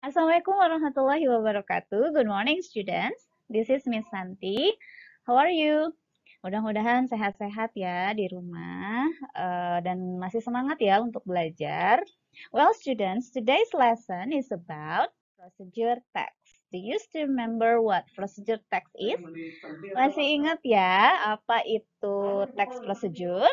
Assalamualaikum warahmatullahi wabarakatuh. Good morning, students. This is Miss Santi. How are you? Mudah-mudahan sehat-sehat ya di rumah dan masih semangat ya untuk belajar. Well, students, today's lesson is about procedure text. Do you still remember what procedure text is? Masih ingat ya apa itu text procedure?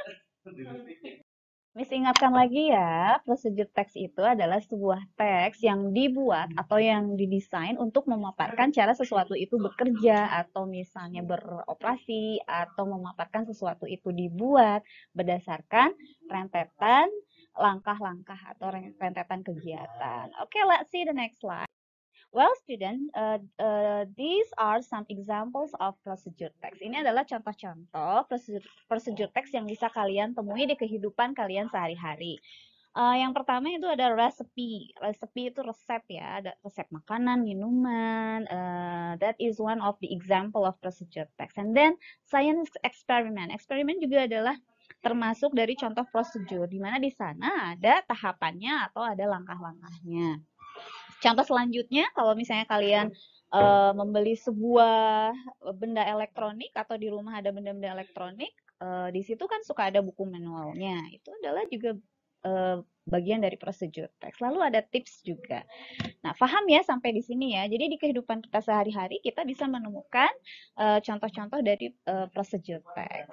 Miss ingatkan lagi ya, prosedur teks itu adalah sebuah teks yang dibuat atau yang didesain untuk memaparkan cara sesuatu itu bekerja atau misalnya beroperasi atau memaparkan sesuatu itu dibuat berdasarkan rentetan langkah-langkah atau rentetan kegiatan. Oke, let's see the next slide. Well, student, these are some examples of procedure text. Ini adalah contoh-contoh procedure text yang bisa kalian temui di kehidupan kalian sehari-hari. Yang pertama itu ada recipe. Recipe itu resep ya, ada resep makanan, minuman. That is one of the example of procedure text. And then science experiment. Eksperimen juga adalah termasuk dari contoh prosedur, di mana di sana ada tahapannya atau ada langkah-langkahnya. Contoh selanjutnya, kalau misalnya kalian membeli sebuah benda elektronik atau di rumah ada benda-benda elektronik, di situ kan suka ada buku manualnya. Itu adalah juga bagian dari prosedur teks. Lalu ada tips juga. Nah, paham ya sampai di sini ya. Jadi di kehidupan kita sehari-hari kita bisa menemukan contoh-contoh dari prosedur teks.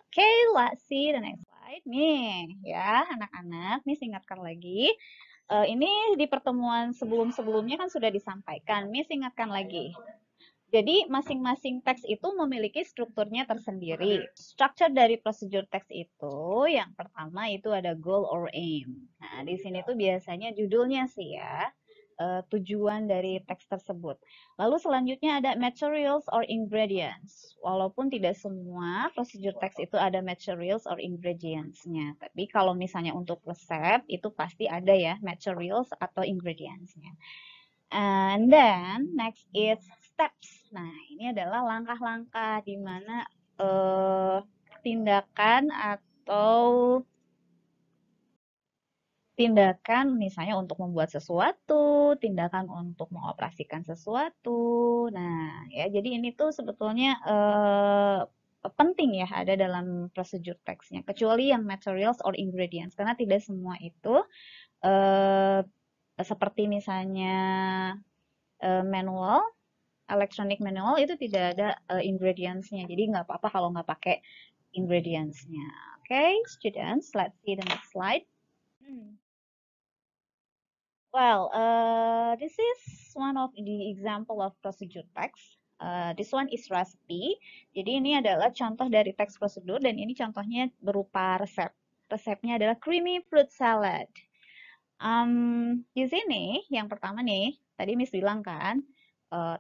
Oke, let's see the next slide. Nih ya, anak-anak, nih ingatkan lagi. Ini di pertemuan sebelum-sebelumnya kan sudah disampaikan. Miss ingatkan lagi. Jadi masing-masing teks itu memiliki strukturnya tersendiri. Struktur dari prosedur teks itu yang pertama itu ada goal or aim. Nah, di sini tuh biasanya judulnya sih ya, tujuan dari teks tersebut. Lalu selanjutnya ada materials or ingredients. Walaupun tidak semua prosedur teks itu ada materials or ingredients-nya. Tapi kalau misalnya untuk resep itu pasti ada ya materials atau ingredients-nya. And then next is steps. Nah, ini adalah langkah-langkah di mana tindakan atau tindakan misalnya untuk membuat sesuatu, tindakan untuk mengoperasikan sesuatu. Nah, ya jadi ini tuh sebetulnya penting ya ada dalam prosedur teksnya. Kecuali yang materials or ingredients karena tidak semua itu eh, seperti misalnya manual, electronic manual itu tidak ada ingredients-nya. Jadi nggak apa-apa kalau nggak pakai ingredients-nya. Okay, students, let's see the next slide. Well, this is one of the example of procedure text. This one is recipe. Jadi ini adalah contoh dari teks prosedur dan ini contohnya berupa resep. Resepnya adalah creamy fruit salad. Di sini yang pertama nih, tadi Miss bilang kan,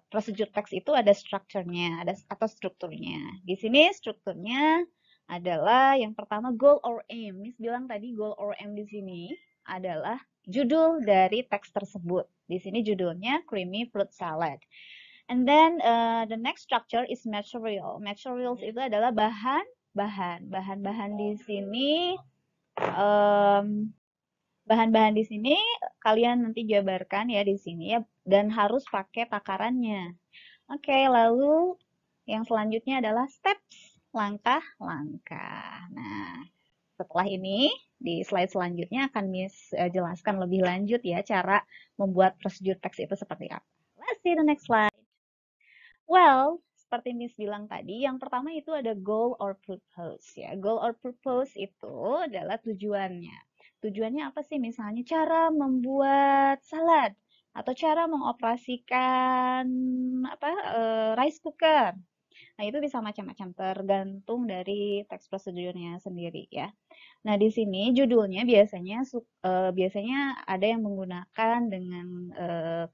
prosedur teks itu ada strukturnya, ada atau strukturnya. Di sini strukturnya adalah yang pertama goal or aim. Miss bilang tadi goal or aim di sini adalah judul dari teks tersebut. Di sini judulnya creamy fruit salad. And then the next structure is material. Materials itu adalah bahan-bahan. Bahan-bahan di sini bahan-bahan di sini kalian nanti jabarkan ya di sini ya dan harus pakai takarannya. Oke, lalu yang selanjutnya adalah steps, langkah-langkah. Nah, setelah ini di slide selanjutnya akan Miss jelaskan lebih lanjut ya cara membuat prosedur teks itu seperti apa. Let's see the next slide. Well, seperti Miss bilang tadi, yang pertama itu ada goal or purpose ya. Goal or purpose itu adalah tujuannya. Tujuannya apa sih? Misalnya cara membuat salad atau cara mengoperasikan apa rice cooker. Nah, itu bisa macam-macam tergantung dari teks prosedurnya sendiri ya. Nah, di sini judulnya biasanya ada yang menggunakan dengan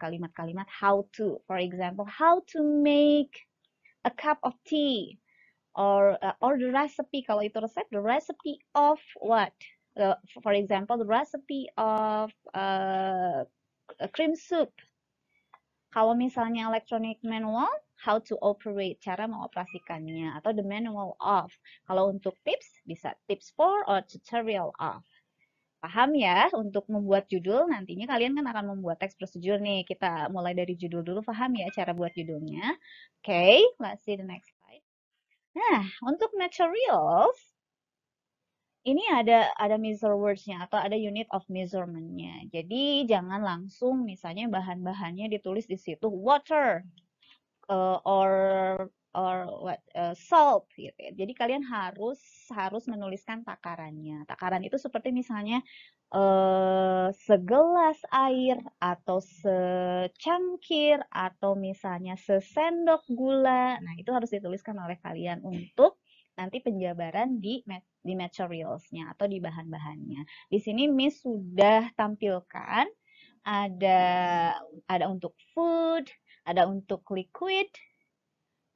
kalimat-kalimat how to. For example, how to make a cup of tea or the recipe. Kalau itu resep, the recipe of what? For example, the recipe of a cream soup. Kalau misalnya electronic manual, how to operate, cara mengoperasikannya, atau the manual of. Kalau untuk tips, bisa tips for or tutorial of. Paham ya, untuk membuat judul nantinya kalian kan akan membuat teks prosedur nih. Kita mulai dari judul dulu, paham ya cara buat judulnya. Oke, let's see the next slide. Nah, untuk materials, ini ada measure words-nya atau ada unit of measurement-nya. Jadi jangan langsung misalnya bahan-bahannya ditulis di situ water or what salt gitu ya. Jadi kalian harus menuliskan takarannya. Takaran itu seperti misalnya segelas air atau secangkir atau misalnya sesendok gula. Nah, itu harus dituliskan oleh kalian untuk nanti penjabaran di materials-nya atau di bahan-bahannya. Di sini Miss sudah tampilkan ada untuk food, ada untuk liquid,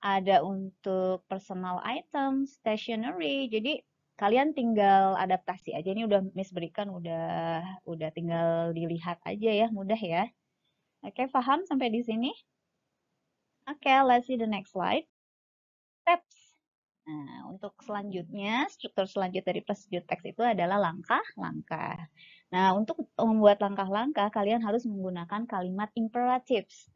ada untuk personal item, stationery. Jadi kalian tinggal adaptasi aja. Ini udah Miss berikan, udah tinggal dilihat aja ya, mudah ya. Oke, paham sampai di sini? Oke, let's see the next slide. Steps. Nah, untuk selanjutnya, struktur selanjutnya dari prosedur teks itu adalah langkah-langkah. Nah, untuk membuat langkah-langkah, kalian harus menggunakan kalimat imperatives.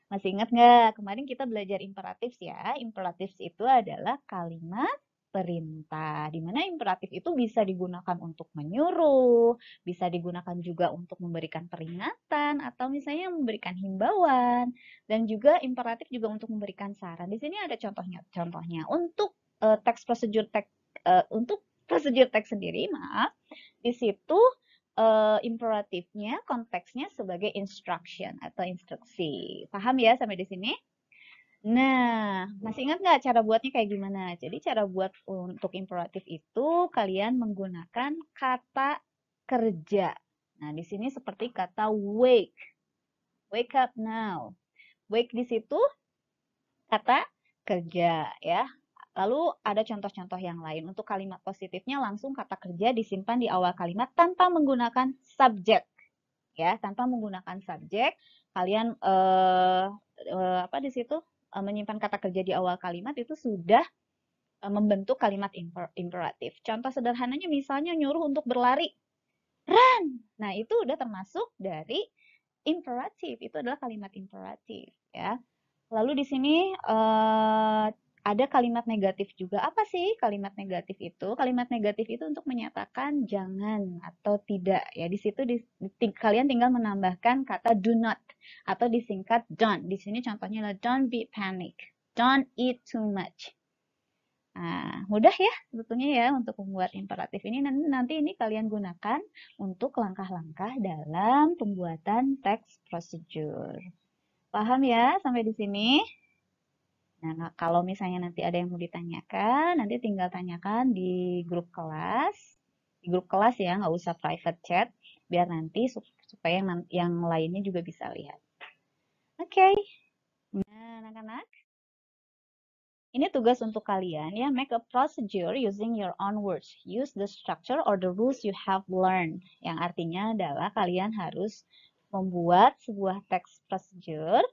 Masih ingat nggak? Kemarin kita belajar imperatif ya. Imperatif itu adalah kalimat perintah. Di mana imperatif itu bisa digunakan untuk menyuruh, bisa digunakan juga untuk memberikan peringatan, atau misalnya memberikan himbauan. Dan juga imperatif juga untuk memberikan saran. Di sini ada contohnya. Contohnya untuk teks prosedur teks untuk prosedur teks sendiri, maaf, di situ imperatifnya, konteksnya sebagai instruction atau instruksi. Paham ya sampai di sini? Nah, masih ingat nggak cara buatnya kayak gimana? Jadi cara buat untuk imperatif itu kalian menggunakan kata kerja. Nah, di sini seperti kata wake. Wake up now. Wake di situ kata kerja ya. Lalu ada contoh-contoh yang lain. Untuk kalimat positifnya langsung kata kerja disimpan di awal kalimat tanpa menggunakan subjek. Ya, tanpa menggunakan subjek, kalian apa di situ menyimpan kata kerja di awal kalimat itu sudah membentuk kalimat imperatif. Contoh sederhananya misalnya nyuruh untuk berlari, run. Nah, itu udah termasuk dari imperatif. Itu adalah kalimat imperatif, ya. Lalu di sini ada kalimat negatif juga. Apa sih kalimat negatif itu? Kalimat negatif itu untuk menyatakan jangan atau tidak. Ya, di situ kalian tinggal menambahkan kata do not atau disingkat don't. Di sini contohnya adalah don't be panic, don't eat too much. Nah, mudah ya sebetulnya ya untuk membuat imperatif ini. Nanti ini kalian gunakan untuk langkah-langkah dalam pembuatan teks prosedur. Paham ya sampai di sini? Nah, kalau misalnya nanti ada yang mau ditanyakan, nanti tinggal tanyakan di grup kelas. Di grup kelas ya, nggak usah private chat, biar nanti supaya yang lainnya juga bisa lihat. Oke. Nah, anak-anak, ini tugas untuk kalian ya. Make a procedure using your own words. Use the structure or the rules you have learned. Yang artinya adalah kalian harus membuat sebuah teks procedure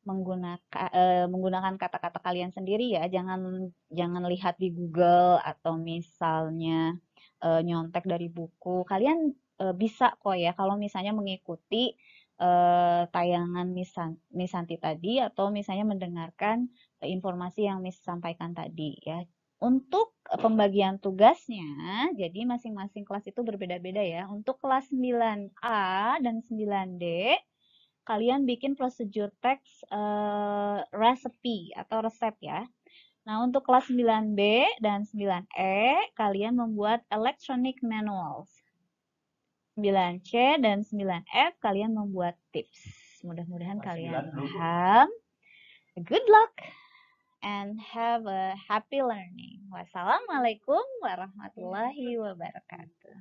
menggunakan kata-kata kalian sendiri ya. Jangan lihat di Google atau misalnya nyontek dari buku. Kalian bisa kok ya kalau misalnya mengikuti tayangan Miss Santi tadi atau misalnya mendengarkan informasi yang Miss sampaikan tadi ya. Untuk pembagian tugasnya, jadi masing-masing kelas itu berbeda-beda ya. Untuk kelas 9A dan 9D, kalian bikin prosedur teks recipe atau resep ya. Nah, untuk kelas 9B dan 9E, kalian membuat electronic manuals. 9C dan 9F, kalian membuat tips. Mudah-mudahan kalian paham. Good luck and have a happy learning. Wassalamualaikum warahmatullahi wabarakatuh.